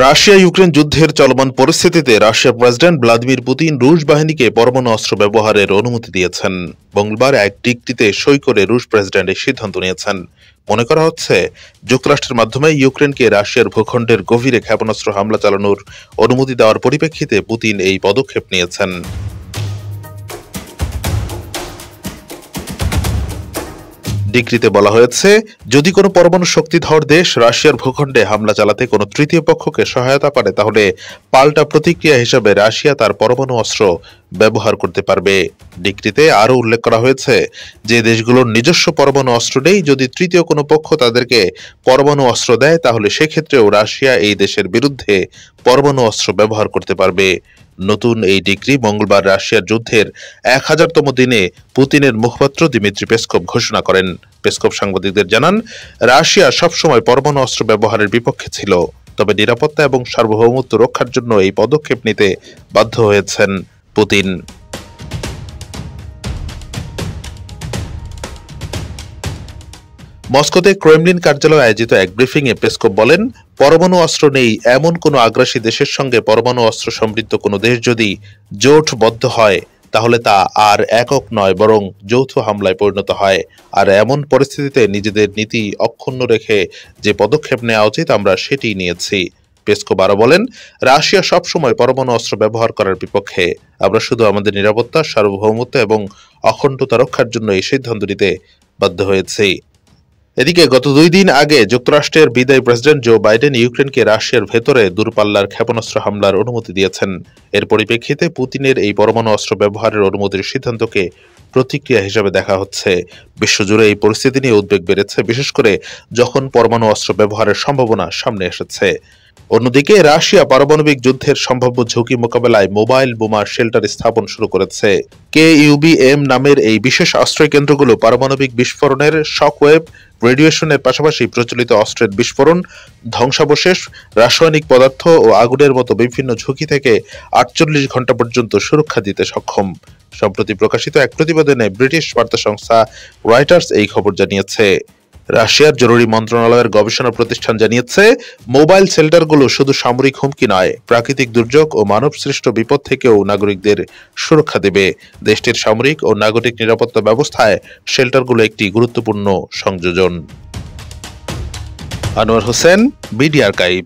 Russia Ukraine যুদ্ধের চলমান পরিস্থিতিতে রাশিয়ার প্রেসিডেন্ট ভ্লাদিমির পুতিন রুশ বাহিনীকে পরমাণু অস্ত্র ব্যবহারের অনুমতি দিয়েছেন। মঙ্গলবার এক ডিক্রিতে সই করে রুশ প্রেসিডেন্ট এই সিদ্ধান্ত নিয়েছেন। মনে করা হচ্ছে, যুক্তরাষ্ট্রের মাধ্যমে ইউক্রেনকে রাশিয়ার ভূখণ্ডের গভীরে ক্ষেপণাস্ত্র হামলা চালানোর অনুমতি দেওয়ার পরিপ্রেক্ষিতে পুতিন এই পদক্ষেপ নিয়েছেন। ডিক্রিতে বলা হয়েছে, যদি কোনো পরমাণু শক্তিধর দেশ রাশিয়ার ভূখণ্ডে হামলা চালাতে কোনো তৃতীয় পক্ষকে সহায়তা করে, তাহলে পাল্টা প্রতিক্রিয়া হিসেবে রাশিয়া তার পরমাণু অস্ত্র ব্যবহার করতে পারবে। ডিক্রিতে আরও উল্লেখ করা হয়েছে, যে দেশগুলোর নিজস্ব পরমাণু অস্ত্র নেই, যদি তৃতীয় কোনো পক্ষ তাদেরকে পরমাণু অস্ত্র দেয়, তাহলে সেক্ষেত্রেও রাশিয়া এই দেশের বিরুদ্ধে পরমাণু অস্ত্র ব্যবহার করতে পারবে। নতুন এই ডিক্রি মঙ্গলবার রাশিয়ার যুদ্ধের 1000তম দিনে পুতিনের মুখপাত্র দিমিত্রি পেসকভ ঘোষণা করেন। পেসকভ সাংবাদিকদের জানান, রাশিয়া সবসময় পরমাণু অস্ত্র ব্যবহারের বিপক্ষে ছিল, তবে নিরাপত্তা এবং সার্বভৌমত্ব রক্ষার জন্য এই পদক্ষেপ নিতে বাধ্য হয়েছেন পুতিন। মস্কোতে ক্রেমলিন কার্যালয়ে আয়োজিত এক ব্রিফিংয়ে পেসকভ বলেন, পরমাণু অস্ত্র নেই এমন কোনো আগ্রাসী দেশের সঙ্গে পরমাণু অস্ত্র সমৃদ্ধ কোনো দেশ যদি জোটবদ্ধ হয়, তাহলে তা আর একক নয়, বরং যৌথ হামলায় পরিণত হয়। আর এমন পরিস্থিতিতে নিজেদের নীতি অক্ষুণ্ণ রেখে যে পদক্ষেপ নেওয়া উচিত, আমরা সেটিই নিয়েছি। পেসকভ আরও বলেন, রাশিয়া সবসময় পরমাণু অস্ত্র ব্যবহার করার বিপক্ষে। আমরা শুধু আমাদের নিরাপত্তা, সার্বভৌমত্ব এবং অখণ্ডতা রক্ষার জন্য এই সিদ্ধান্ত নিতে বাধ্য হয়েছি। এদিকে গত 2 দিন আগে যুক্তরাষ্ট্রের বিদায়ী প্রেসিডেন্ট জো বাইডেন ইউক্রেনকে রাশিয়ার ভেতরে দূরপাল্লার ক্ষেপণাস্ত্র হামলার অনুমতি দিয়েছেন। এর পরিপ্রেক্ষিতে পুতিনের এই পরমাণু অস্ত্র ব্যবহারের অনুমতির সিদ্ধান্তকে প্রতিক্রিয়া হিসেবে দেখা হচ্ছে। বিশ্বজুড়ে এই পরিস্থিতি নিয়ে উদ্বেগ বেড়েছে, বিশেষ করে যখন পরমাণু অস্ত্র ব্যবহারের সম্ভাবনা সামনে এসেছে। অন্যদিকে রাশিয়া পারমাণবিক যুদ্ধের সম্ভাব্য ঝুঁকি মোকাবেলায় মোবাইল বোমা শেল্টার স্থাপন শুরু করেছে। KUBM নামের এই বিশেষ আশ্রয় কেন্দ্রগুলো পারমাণবিক বিস্ফোরণের শকওয়েভ রেডিয়েশনের পাশাপাশি প্রচলিত অস্ত্রের বিস্ফোরণ, ধ্বংসাবশেষ, রাসায়নিক পদার্থ ও আগুনের মতো বিভিন্ন ঝুঁকি থেকে 48 ঘন্টা পর্যন্ত সুরক্ষা দিতে সক্ষম। সম্প্রতি প্রকাশিত এক প্রতিবেদনে ব্রিটিশ বার্তা সংস্থা রয়টার্স এই খবর জানিয়েছে। রাশিয়ার জরুরি মন্ত্রণালয়ের গবেষণা প্রতিষ্ঠান জানিয়েছে, মোবাইল শেল্টারগুলো শুধু সামরিক হুমকি নয়, প্রাকৃতিক দুর্যোগ ও মানবসৃষ্ট বিপদ থেকেও নাগরিকদের সুরক্ষা দেবে। দেশটির সামরিক ও নাগরিক নিরাপত্তা ব্যবস্থায় শেল্টারগুলো একটি গুরুত্বপূর্ণ সংযোজন। Anwar Hossain, BD archive.